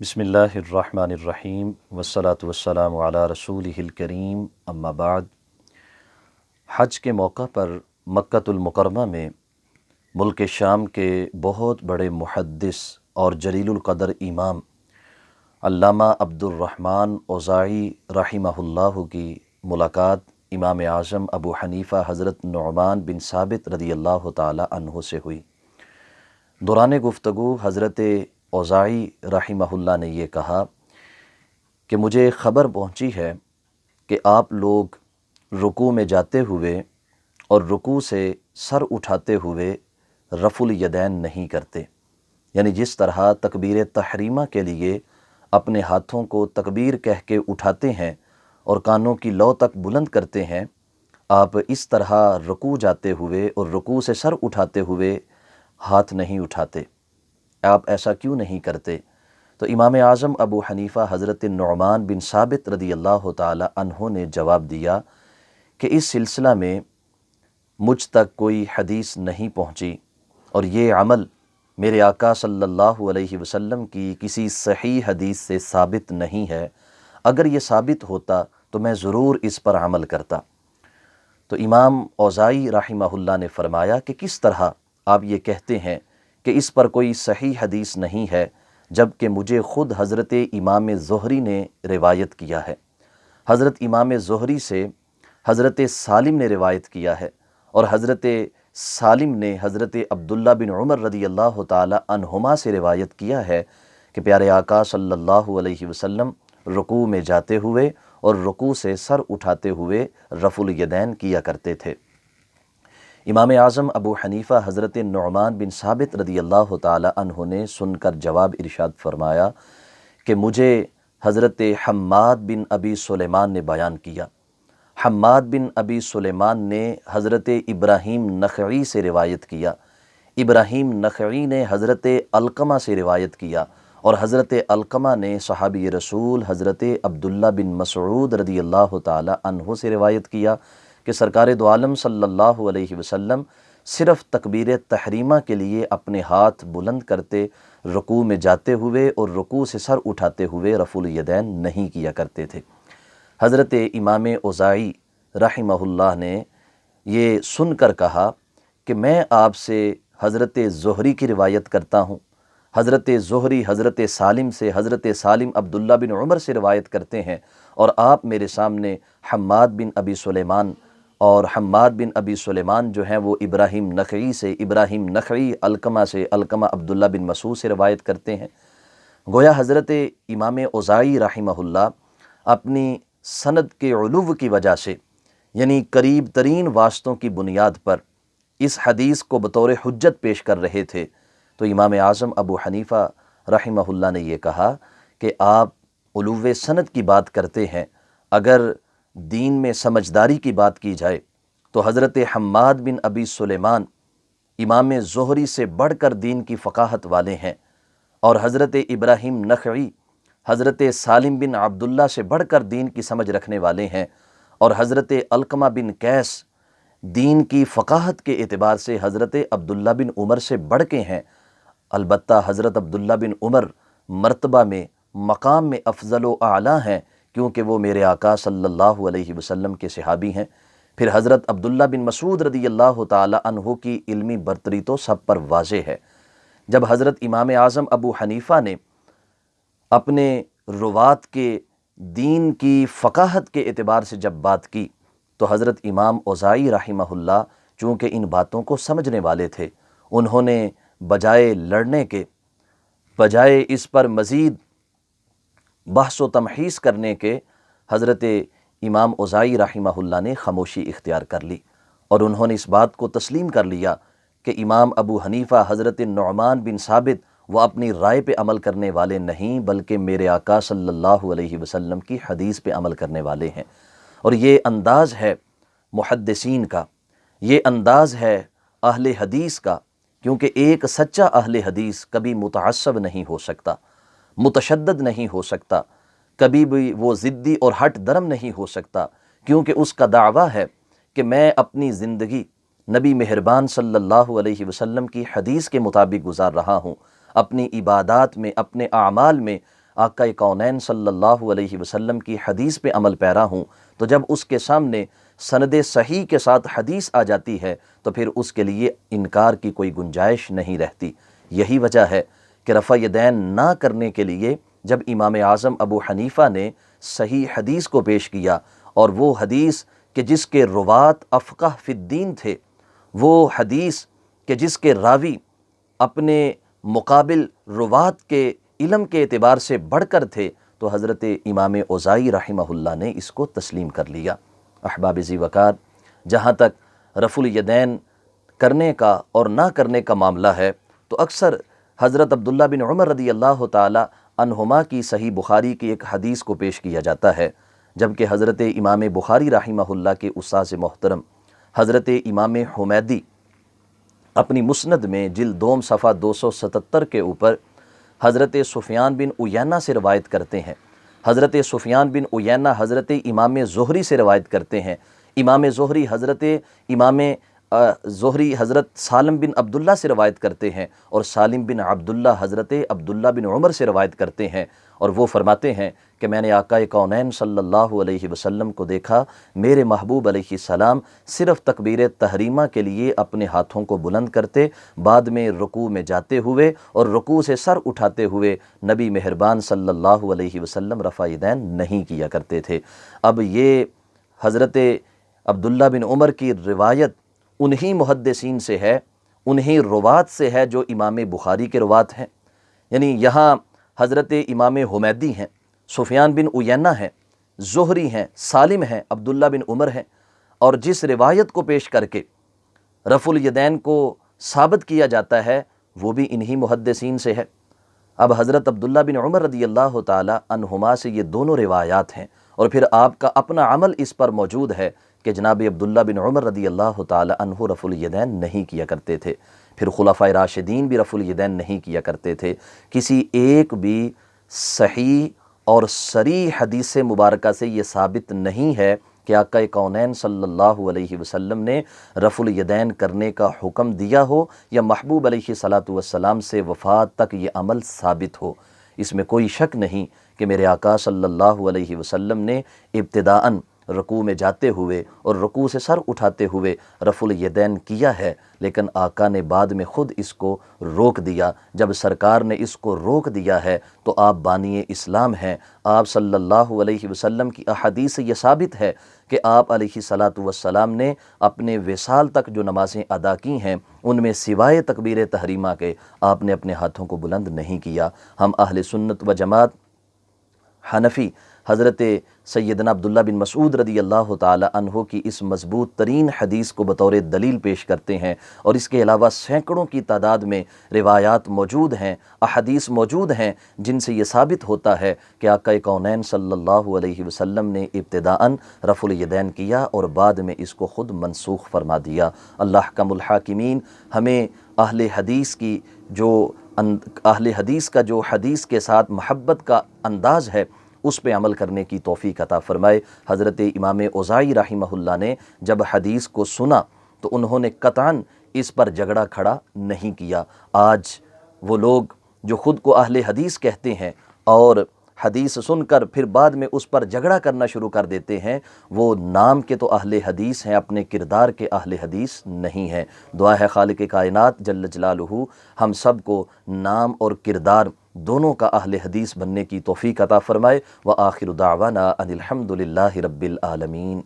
بسم اللہ الرحمن الرحیم والصلاة والسلام علی رسولہ الکریم، اما بعد۔ حج کے موقع پر مکۃ المکرمہ میں ملک شام کے بہت بڑے محدث اور جلیل القدر امام علامہ عبد الرحمن اوزاعی رحمہ اللہ کی ملاقات امام اعظم ابو حنیفہ حضرت نعمان بن ثابت رضی اللہ تعالی عنہ سے ہوئی۔ دوران گفتگو حضرت اوزاعی رحمہ اللہ نے یہ کہا کہ مجھے خبر پہنچی ہے کہ آپ لوگ رکوع میں جاتے ہوئے اور رکوع سے سر اٹھاتے ہوئے رفع الیدین نہیں کرتے، یعنی جس طرح تکبیر تحریمہ کے لیے اپنے ہاتھوں کو تکبیر کہہ کے اٹھاتے ہیں اور کانوں کی لو تک بلند کرتے ہیں، آپ اس طرح رکوع جاتے ہوئے اور رکوع سے سر اٹھاتے ہوئے ہاتھ نہیں اٹھاتے، آپ ایسا کیوں نہیں کرتے؟ تو امام اعظم ابو حنیفہ حضرت نعمان بن ثابت رضی اللہ تعالی عنہ نے جواب دیا کہ اس سلسلہ میں مجھ تک کوئی حدیث نہیں پہنچی، اور یہ عمل میرے آقا صلی اللہ علیہ وسلم کی کسی صحیح حدیث سے ثابت نہیں ہے، اگر یہ ثابت ہوتا تو میں ضرور اس پر عمل کرتا۔ تو امام اوزاعی رحمہ اللہ نے فرمایا کہ کس طرح آپ یہ کہتے ہیں کہ اس پر کوئی صحیح حدیث نہیں ہے، جبکہ مجھے خود حضرت امام زہری نے روایت کیا ہے۔ حضرت امام زہری سے حضرت سالم نے روایت کیا ہے، اور حضرت سالم نے حضرت عبداللہ بن عمر رضی اللہ تعالی عنہما سے روایت کیا ہے کہ پیارے آقا صلی اللہ علیہ وسلم رکوع میں جاتے ہوئے اور رکوع سے سر اٹھاتے ہوئے رفع الیدین کیا کرتے تھے۔ امام اعظم ابو حنیفہ حضرت نعمان بن ثابت رضی اللہ تعالی عنہ نے سن کر جواب ارشاد فرمایا کہ مجھے حضرت حماد بن ابی سلیمان نے بیان کیا۔ حماد بن ابی سلیمان نے حضرت ابراہیم نخعی سے روایت کیا، ابراہیم نخعی نے حضرت علقمہ سے روایت کیا، اور حضرت علقمہ نے صحابی رسول حضرت عبداللہ بن مسعود رضی اللہ تعالی عنہ سے روایت کیا کہ سرکار دو عالم صلی اللہ علیہ وسلم صرف تکبیر تحریمہ کے لیے اپنے ہاتھ بلند کرتے، رکوع میں جاتے ہوئے اور رکوع سے سر اٹھاتے ہوئے رفع الیدین نہیں کیا کرتے تھے۔ حضرت امام اوزاعی رحمہ اللہ نے یہ سن کر کہا کہ میں آپ سے حضرت زہری کی روایت کرتا ہوں، حضرت زہری حضرت سالم سے، حضرت سالم عبداللہ بن عمر سے روایت کرتے ہیں، اور آپ میرے سامنے حماد بن ابی سلیمان، اور حماد بن ابی سلیمان جو ہیں وہ ابراہیم نخعی سے، ابراہیم نخعی علقمہ سے، علقمہ عبداللہ بن مسعود سے روایت کرتے ہیں۔ گویا حضرت امام اوزاعی رحمہ اللہ اپنی سند کے علو کی وجہ سے، یعنی قریب ترین واسطوں کی بنیاد پر اس حدیث کو بطور حجت پیش کر رہے تھے۔ تو امام اعظم ابو حنیفہ رحمہ اللہ نے یہ کہا کہ آپ علو سند کی بات کرتے ہیں، اگر دین میں سمجھداری کی بات کی جائے تو حضرت حماد بن ابی سلیمان امام زہری سے بڑھ کر دین کی فقاہت والے ہیں، اور حضرت ابراہیم نخعی حضرت سالم بن عبداللہ سے بڑھ کر دین کی سمجھ رکھنے والے ہیں، اور حضرت علقمہ بن قیس دین کی فقاہت کے اعتبار سے حضرت عبداللہ بن عمر سے بڑھ کے ہیں۔ البتہ حضرت عبداللہ بن عمر مرتبہ میں، مقام میں افضل و اعلیٰ ہیں، کیونکہ وہ میرے آقا صلی اللہ علیہ وسلم کے صحابی ہیں۔ پھر حضرت عبداللہ بن مسعود رضی اللہ تعالی عنہ کی علمی برتری تو سب پر واضح ہے۔ جب حضرت امام اعظم ابو حنیفہ نے اپنے روات کے دین کی فقاہت کے اعتبار سے جب بات کی، تو حضرت امام اوزاعی رحمہ اللہ چونکہ ان باتوں کو سمجھنے والے تھے، انہوں نے بجائے لڑنے کے، بجائے اس پر مزید بحث و تمحیص کرنے کے، حضرت امام اوزاعی رحمہ اللہ نے خاموشی اختیار کر لی، اور انہوں نے اس بات کو تسلیم کر لیا کہ امام ابو حنیفہ حضرت نعمان بن ثابت وہ اپنی رائے پہ عمل کرنے والے نہیں، بلکہ میرے آقا صلی اللہ علیہ وسلم کی حدیث پہ عمل کرنے والے ہیں۔ اور یہ انداز ہے محدثین کا، یہ انداز ہے اہل حدیث کا، کیونکہ ایک سچا اہل حدیث کبھی متعصب نہیں ہو سکتا، متشدد نہیں ہو سکتا، کبھی بھی وہ ضدی اور ہٹ درم نہیں ہو سکتا، کیونکہ اس کا دعویٰ ہے کہ میں اپنی زندگی نبی مہربان صلی اللہ علیہ وسلم کی حدیث کے مطابق گزار رہا ہوں، اپنی عبادات میں، اپنے اعمال میں، آقا کونین صلی اللہ علیہ وسلم کی حدیث پہ عمل پیرا ہوں، تو جب اس کے سامنے سند صحیح کے ساتھ حدیث آ جاتی ہے تو پھر اس کے لیے انکار کی کوئی گنجائش نہیں رہتی۔ یہی وجہ ہے کہ رفع یدین نہ کرنے کے لیے جب امام اعظم ابو حنیفہ نے صحیح حدیث کو پیش کیا، اور وہ حدیث کہ جس کے روات افقہ فی الدین تھے، وہ حدیث کہ جس کے راوی اپنے مقابل روات کے علم کے اعتبار سے بڑھ کر تھے، تو حضرت امام اوزاعی رحمہ اللہ نے اس کو تسلیم کر لیا۔ احباب ذی وقار، جہاں تک رفع الیدین کرنے کا اور نہ کرنے کا معاملہ ہے، تو اکثر حضرت عبداللہ بن عمر رضی اللہ تعالی عنہما کی صحیح بخاری کی ایک حدیث کو پیش کیا جاتا ہے، جبکہ حضرت امام بخاری رحمہ اللہ کے استاد محترم حضرت امام حمیدی اپنی مسند میں جلد دوم صفحہ 277 کے اوپر حضرت سفیان بن عیینہ سے روایت کرتے ہیں۔ حضرت سفیان بن عیینہ حضرت امام زہری سے روایت کرتے ہیں۔ امام زہری حضرت سالم بن عبداللہ سے روایت کرتے ہیں، اور سالم بن عبداللہ حضرت عبداللہ بن عمر سے روایت کرتے ہیں، اور وہ فرماتے ہیں کہ میں نے آقا کونین صلی اللہ علیہ وسلم کو دیکھا، میرے محبوب علیہ السلام صرف تکبیر تحریمہ کے لیے اپنے ہاتھوں کو بلند کرتے، بعد میں رکوع میں جاتے ہوئے اور رکوع سے سر اٹھاتے ہوئے نبی مہربان صلی اللہ علیہ وسلم رفع یدین نہیں کیا کرتے تھے۔ اب یہ حضرت عبداللہ بن عمر کی روایت انہی محدثین سے ہے، انہی روات سے ہے جو امام بخاری کے روات ہیں۔ یعنی یہاں حضرت امام حمیدی ہیں، سفیان بن عیینہ ہیں، زہری ہیں، سالم ہیں، عبداللہ بن عمر ہیں، اور جس روایت کو پیش کر کے رفع الیدین کو ثابت کیا جاتا ہے وہ بھی انہی محدثین سے ہے۔ اب حضرت عبداللہ بن عمر رضی اللہ تعالی عنہما سے یہ دونوں روایات ہیں، اور پھر آپ کا اپنا عمل اس پر موجود ہے کہ جناب عبداللہ بن عمر رضی اللہ تعالی عنہ رفع الیدین نہیں کیا کرتے تھے، پھر خلفائے راشدین بھی رفع الیدین نہیں کیا کرتے تھے۔ کسی ایک بھی صحیح اور صریح حدیث مبارکہ سے یہ ثابت نہیں ہے کہ آقا کونین صلی اللہ علیہ وسلم نے رفع الیدین کرنے کا حکم دیا ہو، یا محبوب علیہ الصلاۃ والسلام سے وفات تک یہ عمل ثابت ہو۔ اس میں کوئی شک نہیں کہ میرے آقا صلی اللہ علیہ وسلم نے ابتداءً رکوع میں جاتے ہوئے اور رکوع سے سر اٹھاتے ہوئے رفع الیدین کیا ہے، لیکن آقا نے بعد میں خود اس کو روک دیا۔ جب سرکار نے اس کو روک دیا ہے تو آپ بانی اسلام ہیں۔ آپ صلی اللہ علیہ وسلم کی احادیث سے یہ ثابت ہے کہ آپ علیہ الصلاۃ والسلام نے اپنے وصال تک جو نمازیں ادا کی ہیں ان میں سوائے تکبیر تحریمہ کے آپ نے اپنے ہاتھوں کو بلند نہیں کیا۔ ہم اہل سنت و جماعت حنفی حضرت سیدنا عبداللہ بن مسعود رضی اللہ تعالی عنہ کی اس مضبوط ترین حدیث کو بطور دلیل پیش کرتے ہیں، اور اس کے علاوہ سینکڑوں کی تعداد میں روایات موجود ہیں، احادیث موجود ہیں جن سے یہ ثابت ہوتا ہے کہ آقا کونین صلی اللہ علیہ وسلم نے ابتداءً رفع الیدین کیا اور بعد میں اس کو خود منسوخ فرما دیا۔ اللہ احکم الحاکمین ہمیں اہل حدیث کا جو حدیث کے ساتھ محبت کا انداز ہے اس پہ عمل کرنے کی توفیق عطا فرمائے۔ حضرت امام اوزاعی رحمہ اللہ نے جب حدیث کو سنا تو انہوں نے قطعاً اس پر جھگڑا کھڑا نہیں کیا۔ آج وہ لوگ جو خود کو اہل حدیث کہتے ہیں اور حدیث سن کر پھر بعد میں اس پر جھگڑا کرنا شروع کر دیتے ہیں، وہ نام کے تو اہل حدیث ہیں، اپنے کردار کے اہل حدیث نہیں ہیں۔ دعا ہے خالق کائنات جل جلالہ ہم سب کو نام اور کردار دونوں کا اہل حدیث بننے کی توفیق عطا فرمائے۔ وآخر دعوانا ان الحمد للہ رب العالمین۔